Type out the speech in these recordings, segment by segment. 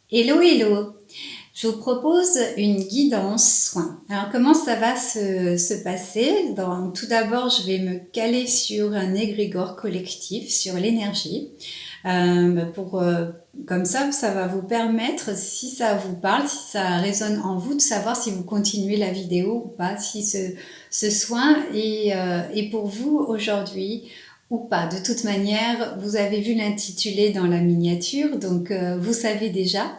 Hello, hello! Je vous propose une guidance soin. Alors, comment ça va se passer? Tout d'abord, je vais me caler sur un égrégore collectif, sur l'énergie. Comme ça va vous permettre, si ça vous parle, si ça résonne en vous, de savoir si vous continuez la vidéo ou pas, si ce soin est pour vous aujourd'hui ou pas. De toute manière, vous avez vu l'intitulé dans la miniature, donc vous savez déjà.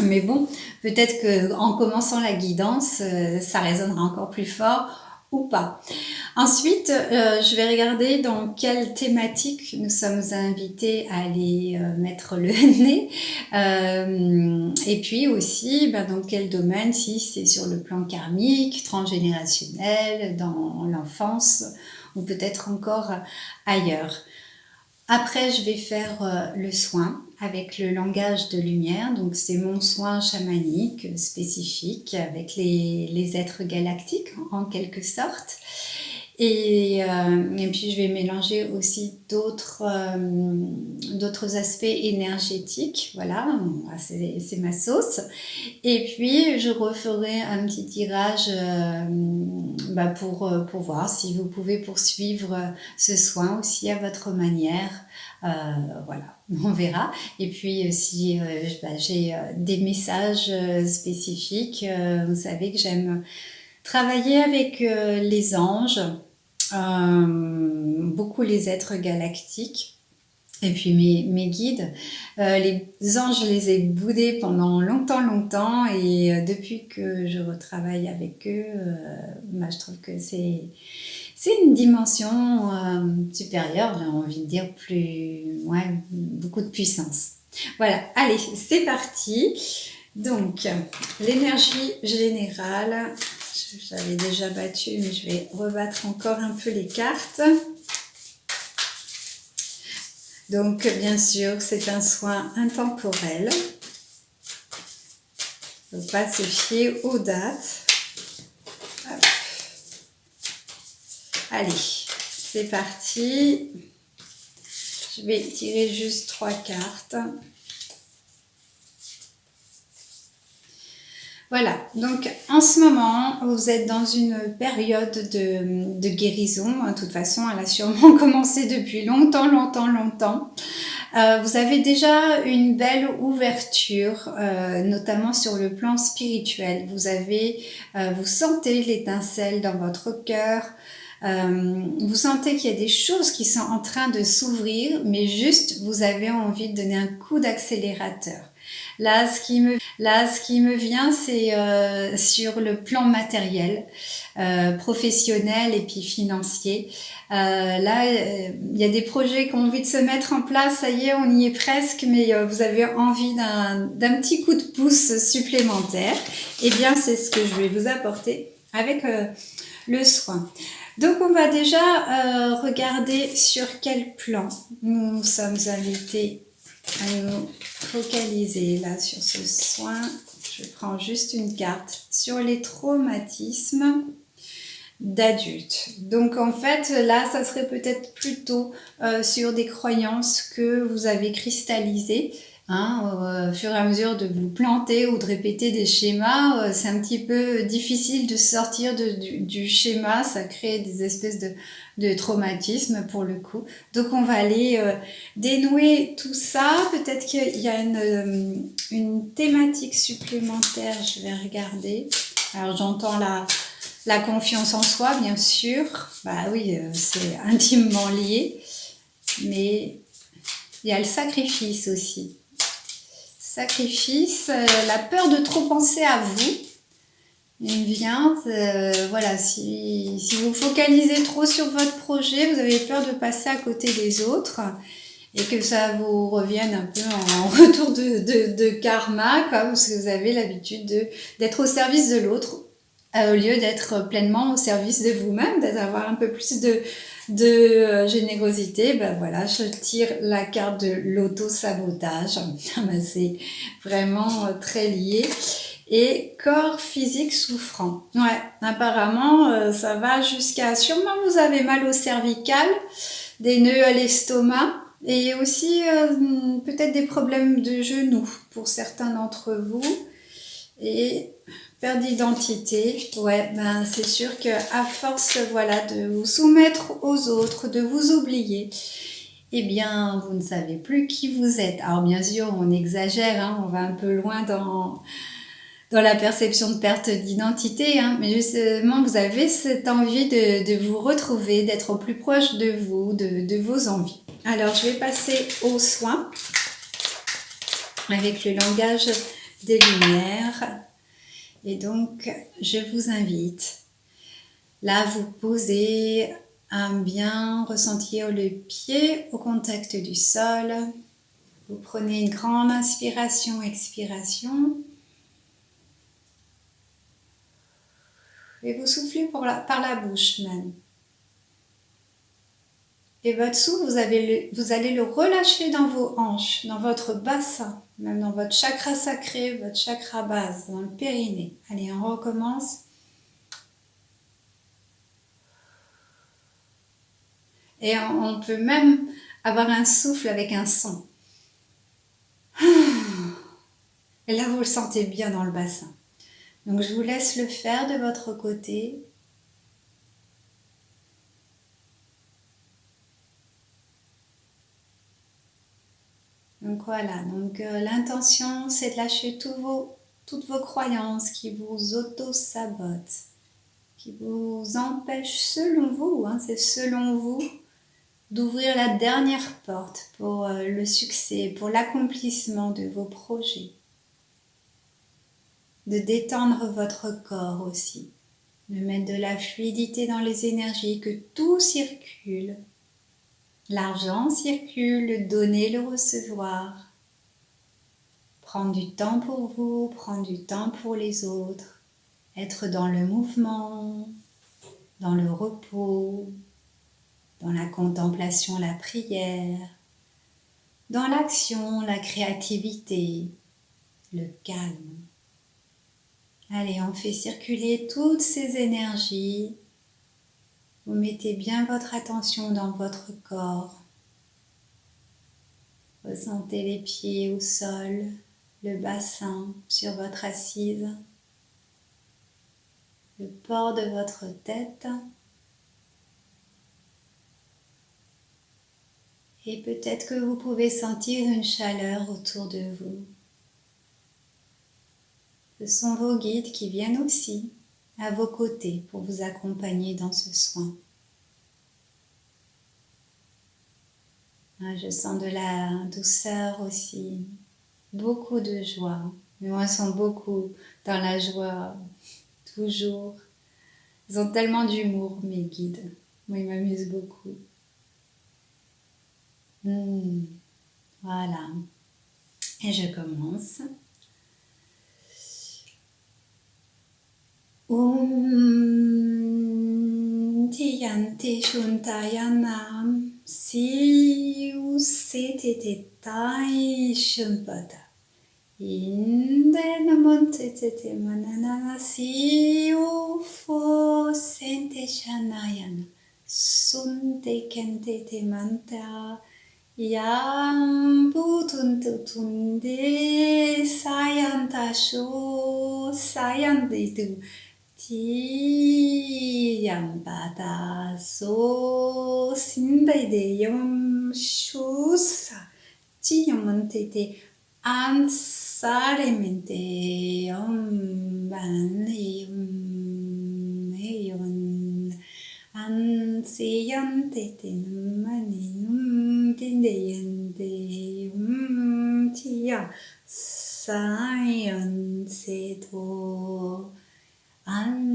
Mais bon, peut-être qu'en commençant la guidance, ça résonnera encore plus fort ou pas. Ensuite, je vais regarder dans quelle thématique nous sommes invités à aller mettre le nez. Et puis aussi, dans quel domaine, si c'est sur le plan karmique, transgénérationnel, dans l'enfance, ou peut-être encore ailleurs. Après, je vais faire le soin avec le langage de lumière. Donc, c'est mon soin chamanique spécifique avec les êtres galactiques en quelque sorte. Et puis, je vais mélanger aussi d'autres aspects énergétiques. Voilà, c'est ma sauce. Et puis, je referai un petit tirage pour voir si vous pouvez poursuivre ce soin aussi à votre manière. Voilà, on verra. Et puis, si j'ai des messages spécifiques, vous savez que j'aime travailler avec les anges, beaucoup les êtres galactiques. Et puis mes guides, les anges, je les ai boudés pendant longtemps et depuis que je retravaille avec eux, je trouve que c'est une dimension supérieure, j'ai envie de dire, beaucoup de puissance. Voilà, allez, c'est parti. Donc, l'énergie générale, j'avais déjà battu, mais je vais rebattre encore un peu les cartes. Donc, bien sûr, c'est un soin intemporel. Il ne faut pas se fier aux dates. Hop. Allez, c'est parti. Je vais tirer juste 3 cartes. Voilà, donc en ce moment, vous êtes dans une période de guérison. De toute façon, elle a sûrement commencé depuis longtemps. Vous avez déjà une belle ouverture, notamment sur le plan spirituel. Vous sentez l'étincelle dans votre cœur. Vous sentez qu'il y a des choses qui sont en train de s'ouvrir, mais juste vous avez envie de donner un coup d'accélérateur. Là, ce qui me vient, c'est sur le plan matériel, professionnel et puis financier. Il y a des projets qui ont envie de se mettre en place, ça y est, on y est presque, mais vous avez envie d'un petit coup de pouce supplémentaire. Eh bien, c'est ce que je vais vous apporter avec le soin. Donc, on va déjà regarder sur quel plan nous sommes invités à nous focaliser là sur ce soin. Je prends juste une carte sur les traumatismes d'adultes. Donc en fait là ça serait peut-être plutôt sur des croyances que vous avez cristallisées au fur et à mesure de vous planter ou de répéter des schémas. C'est un petit peu difficile de sortir du schéma, ça crée des espèces de traumatisme pour le coup. Donc on va aller dénouer tout ça. Peut-être qu'il y a une thématique supplémentaire, je vais regarder. Alors j'entends la confiance en soi, bien sûr. Bah oui, c'est intimement lié. Mais il y a le sacrifice aussi. Sacrifice, la peur de trop penser à vous. Il vient, voilà, si vous focalisez trop sur votre projet, vous avez peur de passer à côté des autres et que ça vous revienne un peu en retour de karma, quoi, parce que vous avez l'habitude d'être au service de l'autre au lieu d'être pleinement au service de vous-même, d'avoir un peu plus de générosité. Ben voilà, je tire la carte de l'auto-sabotage. C'est vraiment très lié. Et corps physique souffrant. Ouais, apparemment, ça va jusqu'à... Sûrement, vous avez mal au cervical, des nœuds à l'estomac, Et aussi peut-être des problèmes de genoux pour certains d'entre vous. Et perte d'identité, ouais, ben c'est sûr que à force, voilà, de vous soumettre aux autres, de vous oublier, eh bien, vous ne savez plus qui vous êtes. Alors bien sûr, on exagère, hein, on va un peu loin dans la perception de perte d'identité, hein, mais justement, vous avez cette envie de vous retrouver, d'être au plus proche de vous, de vos envies. Alors, je vais passer aux soins avec le langage des lumières. Et donc, je vous invite là à vous poser, à bien ressentir le pied au contact du sol. Vous prenez une grande inspiration, expiration. Et vous soufflez par la bouche même. Et votre souffle, vous allez le relâcher dans vos hanches, dans votre bassin, même dans votre chakra sacré, votre chakra base, dans le périnée. Allez, on recommence. Et on peut même avoir un souffle avec un son. Et là, vous le sentez bien dans le bassin. Donc, je vous laisse le faire de votre côté. Donc voilà, donc l'intention, c'est de lâcher toutes vos croyances qui vous auto-sabotent, qui vous empêchent, selon vous, hein, c'est selon vous, d'ouvrir la dernière porte pour le succès, pour l'accomplissement de vos projets. De détendre votre corps aussi, de mettre de la fluidité dans les énergies, que tout circule. L'argent circule, le donner, le recevoir. Prendre du temps pour vous, prendre du temps pour les autres. Être dans le mouvement, dans le repos, dans la contemplation, la prière, dans l'action, la créativité, le calme. Allez, on fait circuler toutes ces énergies. Vous mettez bien votre attention dans votre corps. Ressentez les pieds au sol, le bassin sur votre assise, le port de votre tête. Et peut-être que vous pouvez sentir une chaleur autour de vous. Ce sont vos guides qui viennent aussi à vos côtés pour vous accompagner dans ce soin. Je sens de la douceur aussi, beaucoup de joie. Mais moi, ils sont beaucoup dans la joie, toujours. Ils ont tellement d'humour, mes guides. Moi, ils m'amusent beaucoup. Voilà. Et je commence. Tiyanti Shuntayanam Siu Setitai Shumpata Indena Montetete Manana Siu Fo Sente Shanayana Sunte Kentete Manta Yam Putuntutunde Sayantasho Sayanditu Tiyambada so sindayam shusa tiyamantete ansaremente banayam heyon ansiyantete maninum tindayante tiya sayanseto Anne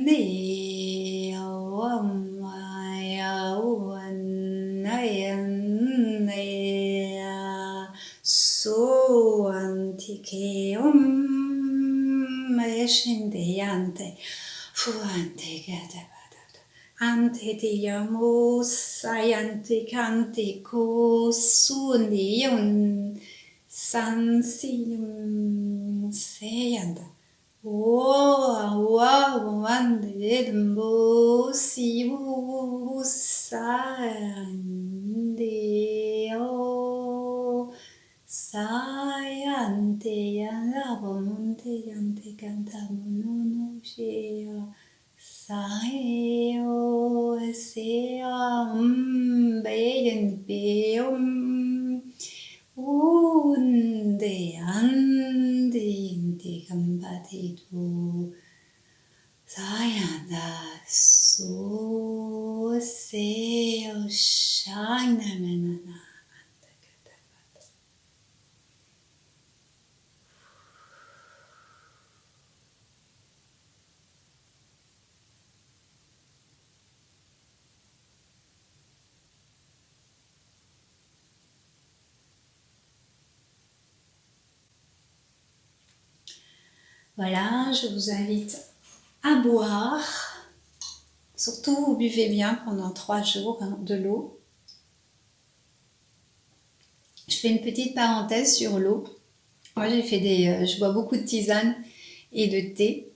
Maya Wanaya So Antike Meshindeante Fuante Gadabada Ante Diamo Sayante Cante Co Sunion Sansium Sayanda Wande Mbo Siu Sande Sayante yanramonte yante kantamonono shea Saeo seam beyen beum unde ande inte kambatitu Sayanda so seo shana menana. Voilà, je vous invite à boire. Surtout, vous buvez bien pendant 3 jours de l'eau. Je fais une petite parenthèse sur l'eau. Moi, je bois beaucoup de tisane et de thé.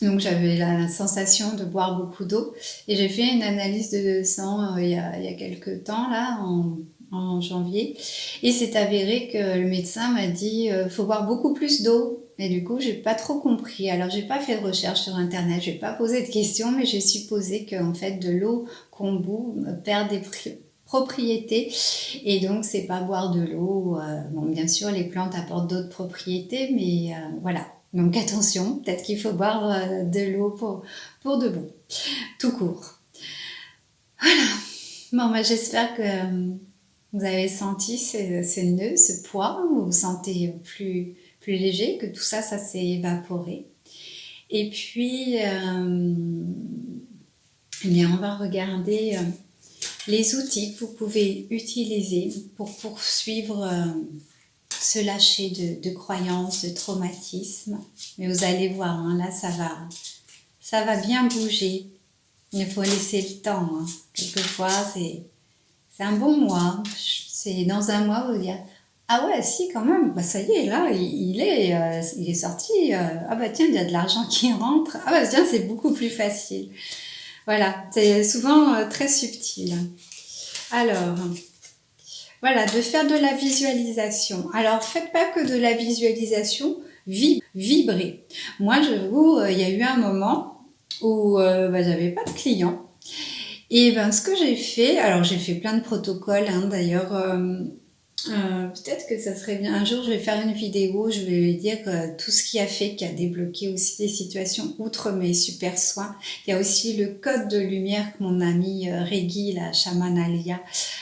Donc, j'avais la sensation de boire beaucoup d'eau. Et j'ai fait une analyse de sang il y a quelques temps, là, en janvier. Et c'est avéré que le médecin m'a dit faut boire beaucoup plus d'eau. Et du coup, j'ai pas trop compris. Alors, j'ai pas fait de recherche sur Internet, j'ai pas posé de questions, mais j'ai supposé qu'en fait, de l'eau qu'on boit perd des propriétés. Et donc, c'est pas boire de l'eau. Bon, bien sûr, les plantes apportent d'autres propriétés, mais voilà. Donc, attention, peut-être qu'il faut boire de l'eau pour de bon. Tout court. Voilà. Bon, moi, j'espère que vous avez senti ce nœud, ce poids, vous vous sentez plus léger, que tout ça s'est évaporé. Et puis, eh bien, on va regarder les outils que vous pouvez utiliser pour poursuivre ce lâcher de croyances, de traumatismes. Mais vous allez voir, hein, là, ça va bien bouger. Il faut laisser le temps. Hein. Quelquefois, c'est un bon mois. C'est dans un mois, vous dire ah ouais, si, quand même, bah ça y est, là, il est sorti. Ah bah tiens, il y a de l'argent qui rentre. Ah bah tiens, c'est beaucoup plus facile. Voilà, c'est souvent très subtil. Alors, voilà, de faire de la visualisation. Alors, faites pas que de la visualisation, vibrez. Moi, il y a eu un moment où j'avais pas de clients. Et ben, ce que j'ai fait, alors j'ai fait plein de protocoles, hein, d'ailleurs, peut-être que ça serait bien. Un jour, je vais faire une vidéo, je vais dire tout ce qui a débloqué aussi des situations outre mes super soins. Il y a aussi le code de lumière que mon amie Régui, la chamane Alia,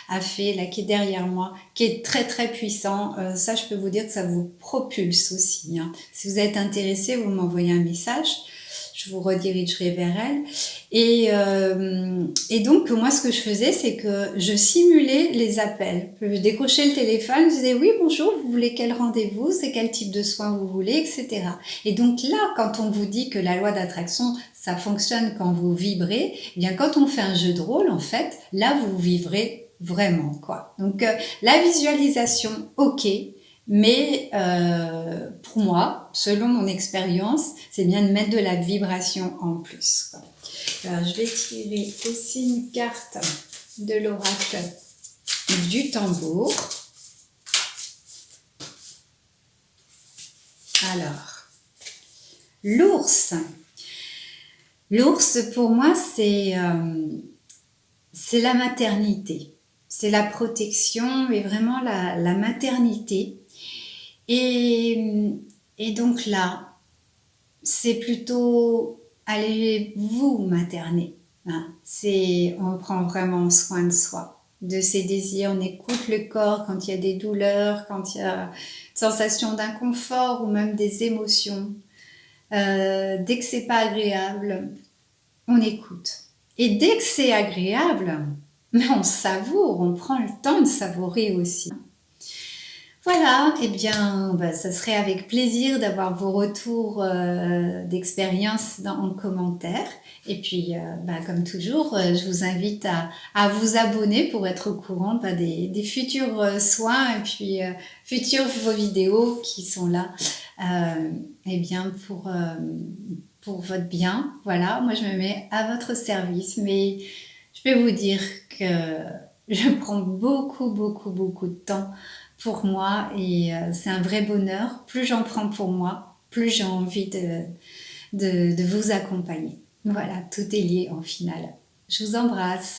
a fait, là, qui est derrière moi, qui est très très puissant. Ça, je peux vous dire que ça vous propulse aussi. Hein. Si vous êtes intéressé, vous m'envoyez un message. Je vous redirigerai vers elle. Et donc, moi, ce que je faisais, c'est que je simulais les appels. Je décrochais le téléphone, je disais « Oui, bonjour, vous voulez quel rendez-vous? C'est quel type de soins vous voulez ?» etc. Et donc là, quand on vous dit que la loi d'attraction, ça fonctionne quand vous vibrez, eh bien, quand on fait un jeu de rôle, en fait, là, vous vivrez vraiment, quoi. Donc, la visualisation, ok. Mais pour moi, selon mon expérience, c'est bien de mettre de la vibration en plus. Alors, je vais tirer aussi une carte de l'oracle du tambour. Alors, l'ours. L'ours, pour moi, c'est la maternité. C'est la protection et vraiment la maternité. Et donc là, c'est plutôt allez vous materner. Hein. On prend vraiment soin de soi, de ses désirs. On écoute le corps quand il y a des douleurs, quand il y a une sensation d'inconfort ou même des émotions. Dès que c'est pas agréable, on écoute. Et dès que c'est agréable, on savoure, on prend le temps de savourer aussi. Voilà, eh bien, ça serait avec plaisir d'avoir vos retours d'expérience en commentaire. Et puis, comme toujours, je vous invite à vous abonner pour être au courant des futurs soins et puis futures vos vidéos qui sont là eh bien, pour votre bien. Voilà, moi je me mets à votre service, mais je peux vous dire que je prends beaucoup de temps pour moi et c'est un vrai bonheur. Plus j'en prends pour moi, plus j'ai envie de vous accompagner. Voilà, tout est lié en finale. Je vous embrasse.